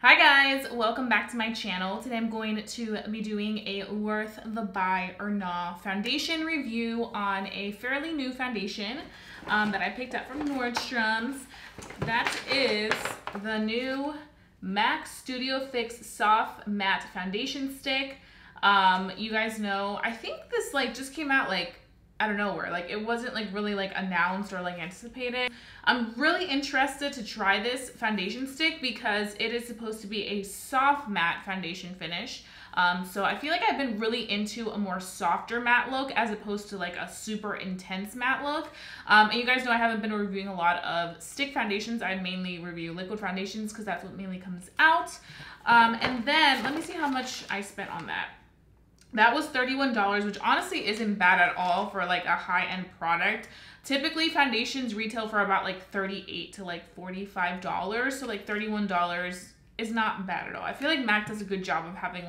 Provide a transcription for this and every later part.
Hi guys, welcome back to my channel. Today I'm going to be doing a worth the buy or not foundation review on a fairly new foundation that I picked up from Nordstrom's. That is the new MAC Studio Fix Soft Matte Foundation Stick. You guys know, I think this just came out out of nowhere. It wasn't really announced or anticipated. I'm really interested to try this foundation stick because it is supposed to be a soft matte foundation finish. So I feel like I've been really into a more softer matte look as opposed to a super intense matte look. And you guys know I haven't been reviewing a lot of stick foundations. I mainly review liquid foundations because that's what mainly comes out. And then let me see how much I spent on that. That was $31, which honestly isn't bad at all for a high-end product. Typically foundations retail for about $38 to $45, so $31 is not bad at all. I feel like MAC does a good job of having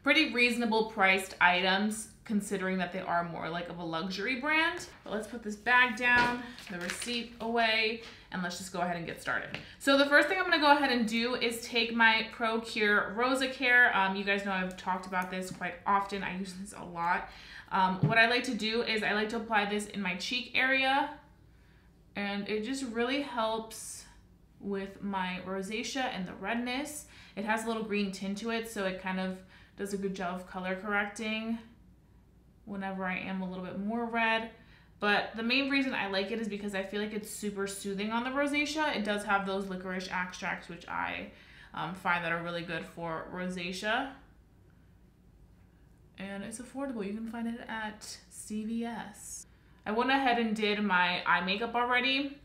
pretty reasonable priced items considering that they are more of a luxury brand. But let's put this bag down, the receipt away, and let's just go ahead and get started. So the first thing I'm gonna go ahead and do is take my ProCure Rosacea. You guys know I've talked about this quite often. I use this a lot. What I like to do is I like to apply this in my cheek area, and it just really helps with my rosacea and the redness. It has a little green tint to it, so it kind of does a good job of color correcting whenever I am a little bit more red. But the main reason I like it is because I feel like it's super soothing on the rosacea. It does have those licorice extracts, which I find that are really good for rosacea. And it's affordable. You can find it at CVS. I went ahead and did my eye makeup already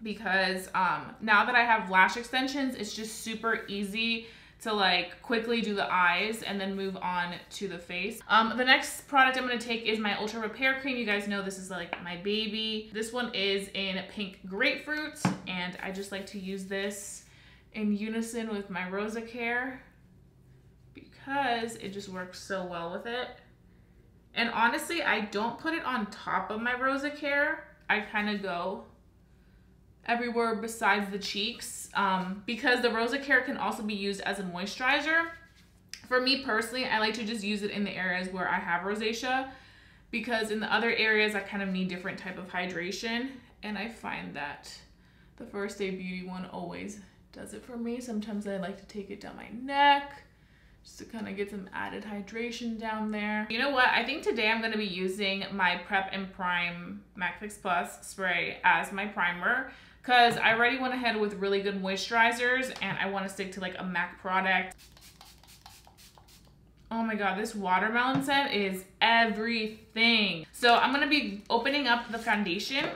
because now that I have lash extensions, it's just super easy to quickly do the eyes and then move on to the face. The next product I'm gonna take is my Ultra Repair Cream. You guys know this is my baby. This one is in pink grapefruit, and I just like to use this in unison with my Rosacea because it just works so well with it. And honestly, I don't put it on top of my Rosacea. I kind of go everywhere besides the cheeks because the Rosacea can also be used as a moisturizer. For me personally, I like to just use it in the areas where I have rosacea because in the other areas I kind of need different type of hydration, and I find that the First Day Beauty one always does it for me. Sometimes I like to take it down my neck just to kind of get some added hydration down there. You know what? I think today I'm going to be using my Prep and Prime MAC Fix Plus spray as my primer because I already went ahead with really good moisturizers and I want to stick to a MAC product. Oh my god, this watermelon scent is everything. So I'm going to be opening up the foundation.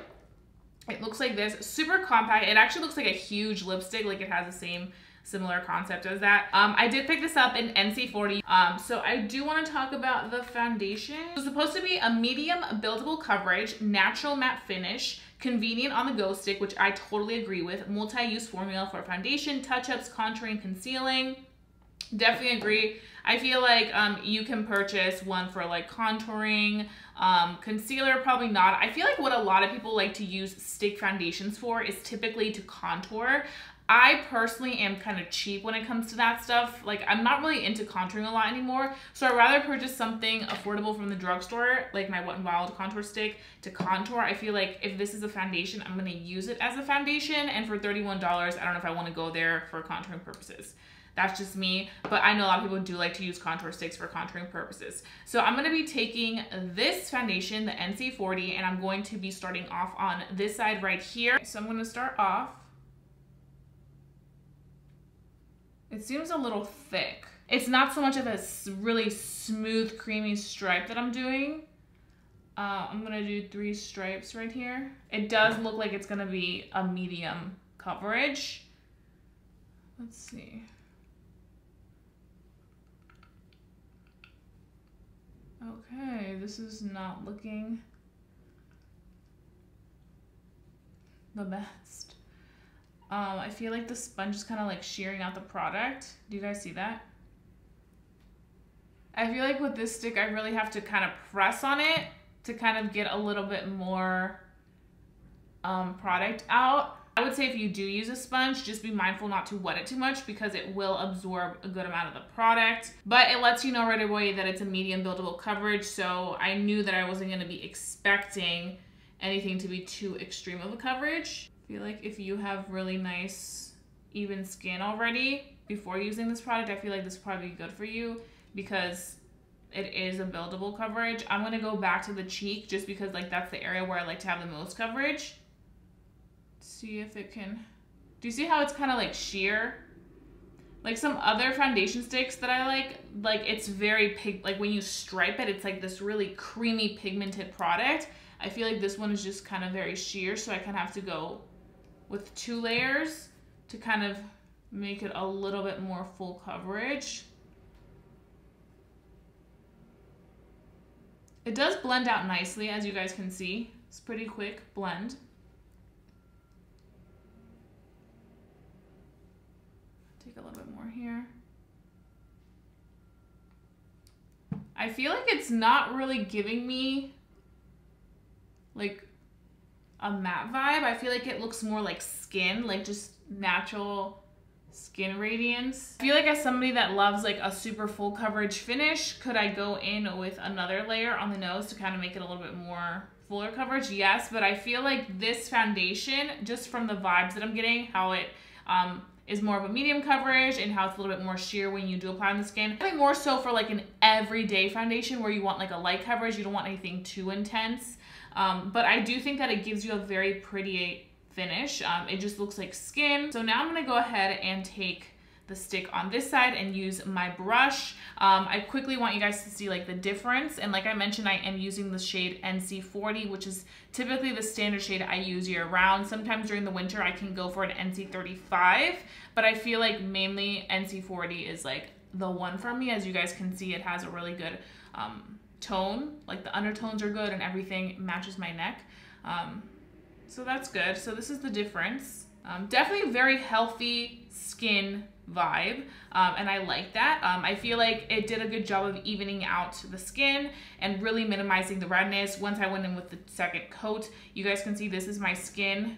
It looks like this, super compact. It actually looks like a huge lipstick, it has the same similar concept as that. I did pick this up in NC40. So I do want to talk about the foundation. It's supposed to be a medium buildable coverage, natural matte finish, convenient on the go stick, which I totally agree with, multi-use formula for foundation, touch-ups, contouring, concealing. Definitely agree. I feel like you can purchase one for contouring, concealer, probably not. I feel like what a lot of people like to use stick foundations for is typically to contour. I personally am kind of cheap when it comes to that stuff. I'm not really into contouring a lot anymore, so I'd rather purchase something affordable from the drugstore, like my Wet n Wild contour stick, to contour. I feel like if this is a foundation, I'm gonna use it as a foundation, and for $31, I don't know if I wanna go there for contouring purposes. That's just me, but I know a lot of people do like to use contour sticks for contouring purposes. So I'm gonna be taking this foundation, the NC40, and I'm going to be starting off on this side right here. So I'm gonna start off. It seems a little thick. It's not so much of a really smooth, creamy stripe that I'm doing. I'm gonna do 3 stripes right here. It does look like it's gonna be a medium coverage. Let's see. Okay, this is not looking the best. I feel like the sponge is kind of shearing out the product. Do you guys see that? I feel like with this stick, I really have to kind of press on it to kind of get a little bit more product out. I would say if you do use a sponge, just be mindful not to wet it too much because it will absorb a good amount of the product. But it lets you know right away that it's a medium buildable coverage, so I knew that I wasn't going to be expecting anything to be too extreme of a coverage. I feel like if you have really nice, even skin already before using this product, I feel like this will probably be good for you because it is a buildable coverage. I'm going to go back to the cheek just because like that's the area where I like to have the most coverage. See if it can, do you see how it's kind of like sheer? Like some other foundation sticks that I like it's very like when you stripe it, it's like this really creamy pigmented product. I feel like this one is just kind of very sheer, so I kind of have to go with 2 layers to kind of make it a little bit more full coverage. It does blend out nicely, as you guys can see. It's pretty quick blend. Take a little bit more here. I feel like it's not really giving me like a matte vibe. I feel like it looks more like skin, like just natural skin radiance. I feel like as somebody that loves like a super full coverage finish, could I go in with another layer on the nose to kind of make it a little bit more fuller coverage? Yes, but I feel like this foundation, just from the vibes that I'm getting, how it is more of a medium coverage and how it's a little bit more sheer when you do apply on the skin. I think more so for like an everyday foundation where you want like a light coverage, you don't want anything too intense. But I do think that it gives you a very pretty finish. It just looks like skin. So now I'm gonna go ahead and take the stick on this side and use my brush. I quickly want you guys to see like the difference. And like I mentioned, I am using the shade NC40, which is typically the standard shade I use year round. Sometimes during the winter, I can go for an NC35, but I feel like mainly NC40 is like the one for me. As you guys can see, it has a really good tone, like the undertones are good and everything matches my neck. So that's good. So this is the difference. Definitely very healthy skin vibe, and I like that. I feel like it did a good job of evening out the skin and really minimizing the redness. Once I went in with the second coat, you guys can see this is my skin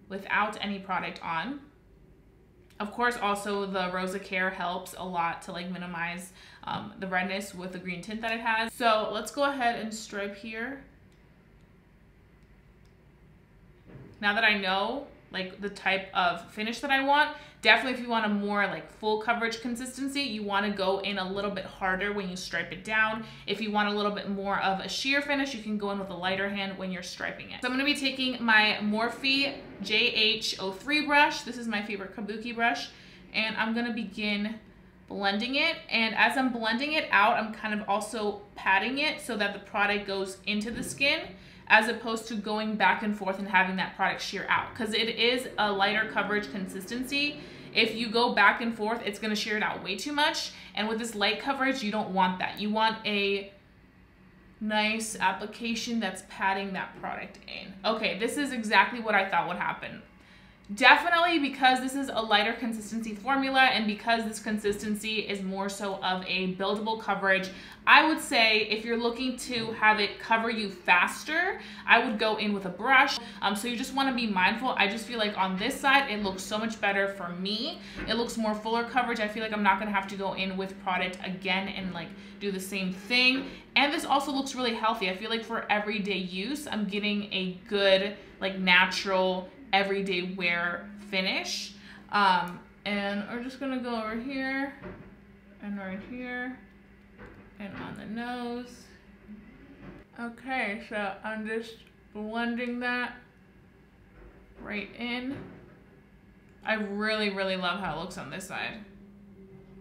without any product on. Of course, also the Rosacea helps a lot to like minimize the redness with the green tint that it has. So let's go ahead and stripe here. Now that I know like the type of finish that I want, definitely if you want a more like full coverage consistency, you want to go in a little bit harder when you stripe it down. If you want a little bit more of a sheer finish, you can go in with a lighter hand when you're striping it. So I'm going to be taking my Morphe JH03 brush. This is my favorite kabuki brush, and I'm going to begin blending it. And as I'm blending it out, I'm kind of also patting it so that the product goes into the skin, as opposed to going back and forth and having that product sheer out, because it is a lighter coverage consistency. If you go back and forth, it's gonna sheer it out way too much. And with this light coverage, you don't want that. You want a nice application that's patting that product in. Okay, this is exactly what I thought would happen. Definitely because this is a lighter consistency formula and because this consistency is more so of a buildable coverage, I would say if you're looking to have it cover you faster, I would go in with a brush. So you just want to be mindful. I just feel like on this side, it looks so much better for me. It looks more fuller coverage. I feel like I'm not going to have to go in with product again and like do the same thing. And this also looks really healthy. I feel like for everyday use, I'm getting a good like natural everyday wear finish. And we're just gonna go over here and right here and on the nose. Okay, so I'm just blending that right in. I really, really love how it looks on this side.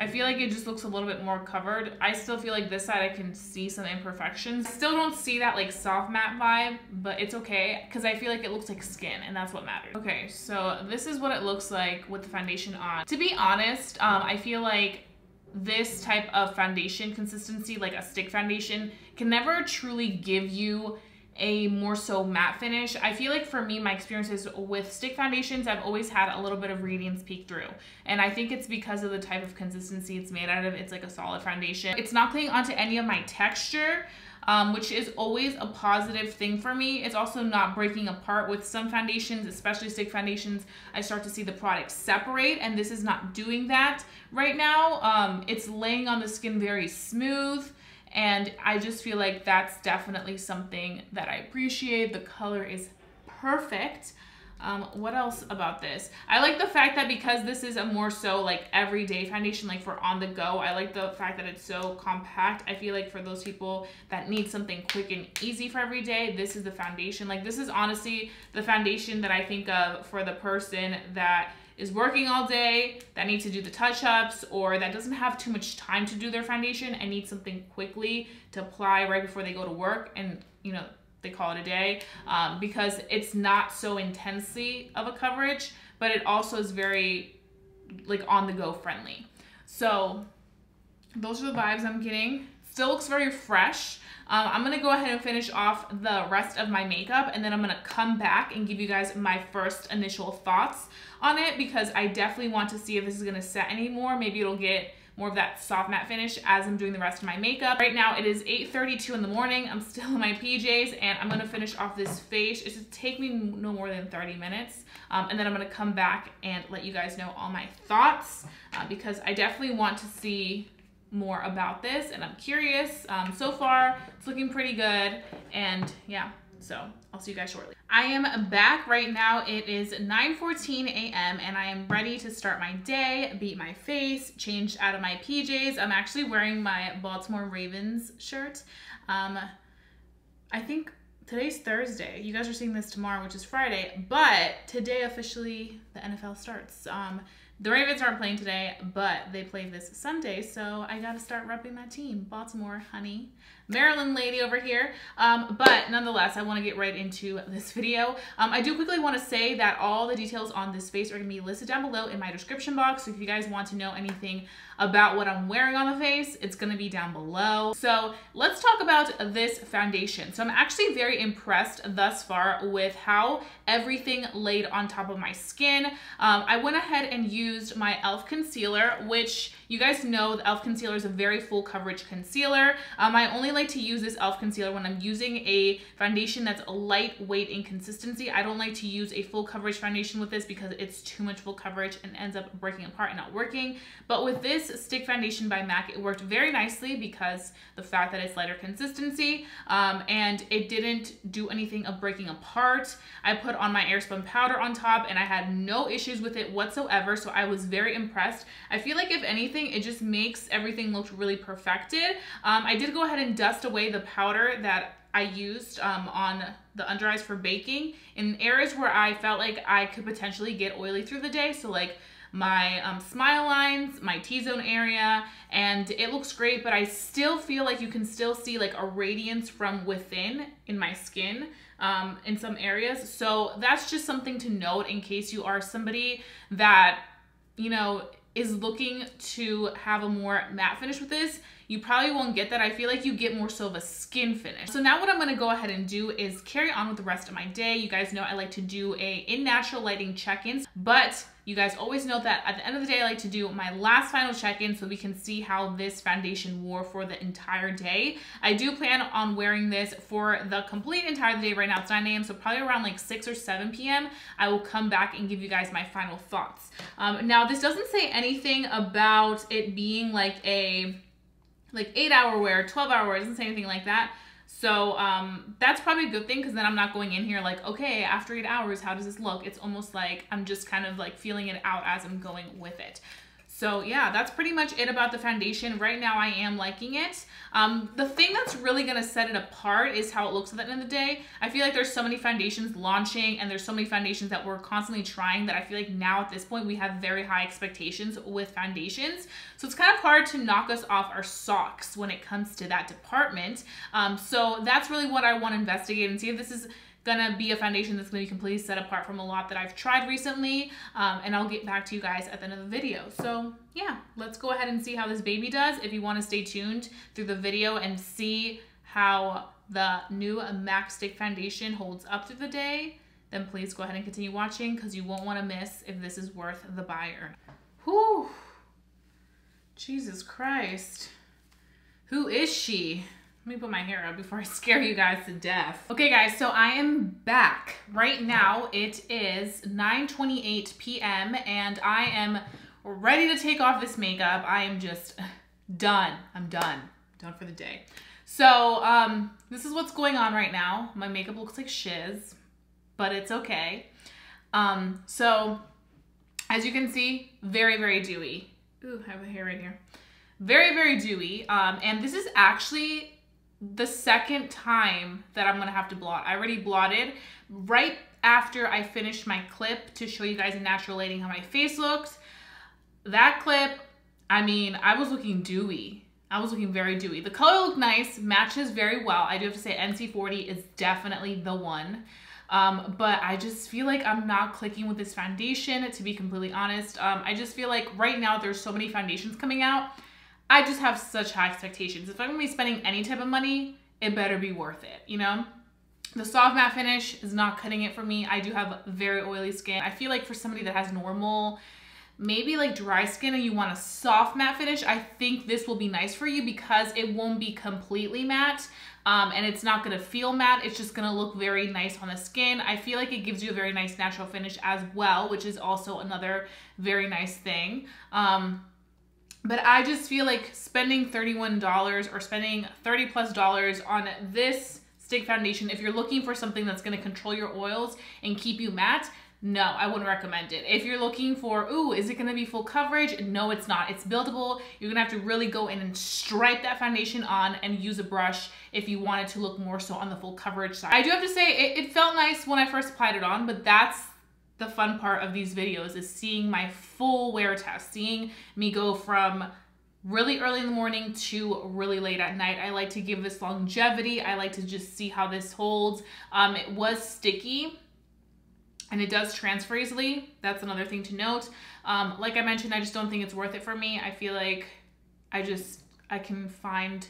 I feel like it just looks a little bit more covered. I still feel like this side I can see some imperfections. Still don't see that like soft matte vibe, but it's okay because I feel like it looks like skin and that's what matters. Okay, so this is what it looks like with the foundation on. To be honest, I feel like this type of foundation consistency, like a stick foundation, can never truly give you a more so matte finish. I feel like for me, my experiences with stick foundations, I've always had a little bit of radiance peek through. And I think it's because of the type of consistency it's made out of. It's like a solid foundation. It's not clinging onto any of my texture, which is always a positive thing for me. It's also not breaking apart. With some foundations, especially stick foundations, I start to see the product separate, and this is not doing that right now. It's laying on the skin very smooth, and I just feel like that's definitely something that I appreciate. The color is perfect. What else about this? I like the fact that because this is a more so like everyday foundation, like for on the go, I like the fact that it's so compact. I feel like for those people that need something quick and easy for every day, this is the foundation. Like this is honestly the foundation that I think of for the person that is working all day, that needs to do the touch-ups, or that doesn't have too much time to do their foundation and needs something quickly to apply right before they go to work, and you know, they call it a day, because it's not so intensely of a coverage, but it also is very like on the go friendly. So those are the vibes I'm getting. Still looks very fresh. I'm gonna go ahead and finish off the rest of my makeup, and then I'm gonna come back and give you guys my first initial thoughts on it, because I definitely want to see if this is gonna set anymore. Maybe it'll get more of that soft matte finish as I'm doing the rest of my makeup. Right now it is 8:32 in the morning. I'm still in my PJs, and I'm gonna finish off this face. It should take me no more than 30 minutes. And then I'm gonna come back and let you guys know all my thoughts, because I definitely want to see more about this, and I'm curious. So far it's looking pretty good, and yeah, so I'll see you guys shortly. I am back right now. It is 9:14 a.m. and I am ready to start my day, beat my face, change out of my PJs. I'm actually wearing my Baltimore Ravens shirt. I think today's Thursday. You guys are seeing this tomorrow, which is Friday, but today officially the NFL starts. The Ravens aren't playing today, but they play this Sunday, so I gotta start repping that team. Baltimore, honey. Maryland lady over here. But nonetheless, I wanna get right into this video. I do quickly wanna say that all the details on this face are gonna be listed down below in my description box. So if you guys want to know anything about what I'm wearing on the face, it's gonna be down below. So let's talk about this foundation. So I'm actually very impressed thus far with how everything laid on top of my skin. I went ahead and used my e.l.f. concealer, which you guys know the e.l.f. concealer is a very full coverage concealer. I only like to use this e.l.f. concealer when I'm using a foundation that's lightweight in consistency. I don't like to use a full coverage foundation with this because it's too much full coverage and ends up breaking apart and not working. But with this stick foundation by MAC, it worked very nicely because the fact that it's lighter consistency, and it didn't do anything of breaking apart. I put on my airspun powder on top and I had no issues with it whatsoever, so I was very impressed. I feel like if anything, it just makes everything look really perfected. I did go ahead and dust away the powder that I used on the under eyes for baking in areas where I felt like I could potentially get oily through the day. So like my smile lines, my T-zone area, and it looks great, but I still feel like you can still see like a radiance from within in my skin in some areas. So that's just something to note in case you are somebody that, you know, is looking to have a more matte finish with this. You probably won't get that. I feel like you get more so of a skin finish. So now what I'm gonna go ahead and do is carry on with the rest of my day. You guys know I like to do in natural lighting check-ins, but you guys always know that at the end of the day, I like to do my last final check-in so we can see how this foundation wore for the entire day. I do plan on wearing this for the complete entire day. Right now it's 9 a.m. so probably around like 6 or 7 p.m. I will come back and give you guys my final thoughts. Now this doesn't say anything about it being like a 8-hour wear, 12-hour wear. It doesn't say anything like that. So that's probably a good thing, because then I'm not going in here like, okay, after 8 hours, how does this look? It's almost like I'm just kind of like feeling it out as I'm going with it. So yeah, that's pretty much it about the foundation. Right now I am liking it. The thing that's really gonna set it apart is how it looks at the end of the day. I feel like there's so many foundations launching and there's so many foundations that we're constantly trying that I feel like now at this point we have very high expectations with foundations. So it's kind of hard to knock us off our socks when it comes to that department. So that's really what I want to investigate and see if this is gonna be a foundation that's gonna be completely set apart from a lot that I've tried recently, and I'll get back to you guys at the end of the video. So yeah, let's go ahead and see how this baby does. If you want to stay tuned through the video and see how the new MAC Stick Foundation holds up through the day, then please go ahead and continue watching because you won't want to miss if this is worth the buy or not. Whew. Jesus Christ. Who is she? Let me put my hair up before I scare you guys to death. Okay guys, so I am back. Right now it is 9:28 p.m. and I am ready to take off this makeup. I am just done. I'm done. Done for the day. So this is what's going on right now. My makeup looks like shiz, but it's okay. So as you can see, very, very dewy. Ooh, I have a hair right here. Very, very dewy. And this is actually the second time that I'm gonna have to blot. I already blotted right after I finished my clip to show you guys in natural lighting how my face looks. That clip, I mean, I was looking dewy. I was looking very dewy. The color looked nice, matches very well. I do have to say NC40 is definitely the one. But I just feel like I'm not clicking with this foundation, to be completely honest. I just feel like right now there's so many foundations coming out. I just have such high expectations. If I'm gonna be spending any type of money, it better be worth it, you know? The soft matte finish is not cutting it for me. I do have very oily skin. I feel like for somebody that has normal, maybe like dry skin and you want a soft matte finish, I think this will be nice for you because it won't be completely matte and it's not gonna feel matte. It's just gonna look very nice on the skin. I feel like it gives you a very nice natural finish as well, which is also another very nice thing. But I just feel like spending $31 or spending $30+ on this stick foundation, if you're looking for something that's gonna control your oils and keep you matte, no, I wouldn't recommend it. If you're looking for, ooh, is it gonna be full coverage? No, it's not. It's buildable. You're gonna have to really go in and stripe that foundation on and use a brush if you want it to look more so on the full coverage side. I do have to say, it felt nice when I first applied it on, but that's the fun part of these videos is seeing my full wear test, seeing me go from really early in the morning to really late at night. I like to give this longevity. I like to just see how this holds. It was sticky and it does transfer easily. That's another thing to note. Like I mentioned, I just don't think it's worth it for me. I feel like I can find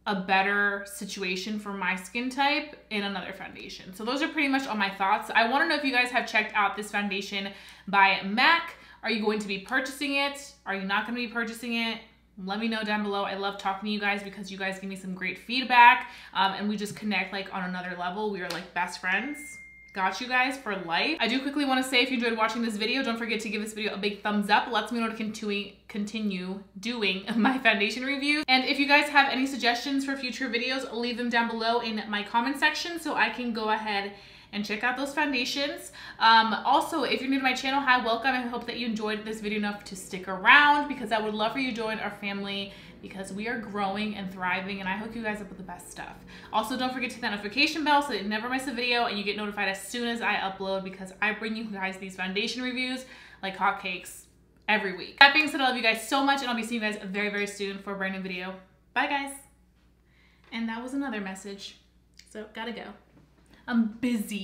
a better situation for my skin type in another foundation. So those are pretty much all my thoughts. I wanna know if you guys have checked out this foundation by MAC. Are you going to be purchasing it? Are you not gonna be purchasing it? Let me know down below. I love talking to you guys because you guys give me some great feedback and we just connect like on another level. We are like best friends. Got you guys for life. I do quickly want to say if you enjoyed watching this video, don't forget to give this video a big thumbs up. It lets me know to continue doing my foundation review. And if you guys have any suggestions for future videos, leave them down below in my comment section so I can go ahead and check out those foundations. Also, if you're new to my channel, hi, welcome. I hope that you enjoyed this video enough to stick around because I would love for you to join our family because we are growing and thriving and I hook you guys up with the best stuff. Also, don't forget to hit that notification bell so that you never miss a video and you get notified as soon as I upload because I bring you guys these foundation reviews like hotcakes every week. That being said, I love you guys so much and I'll be seeing you guys very, very soon for a brand new video. Bye guys. And that was another message. So gotta go. I'm busy.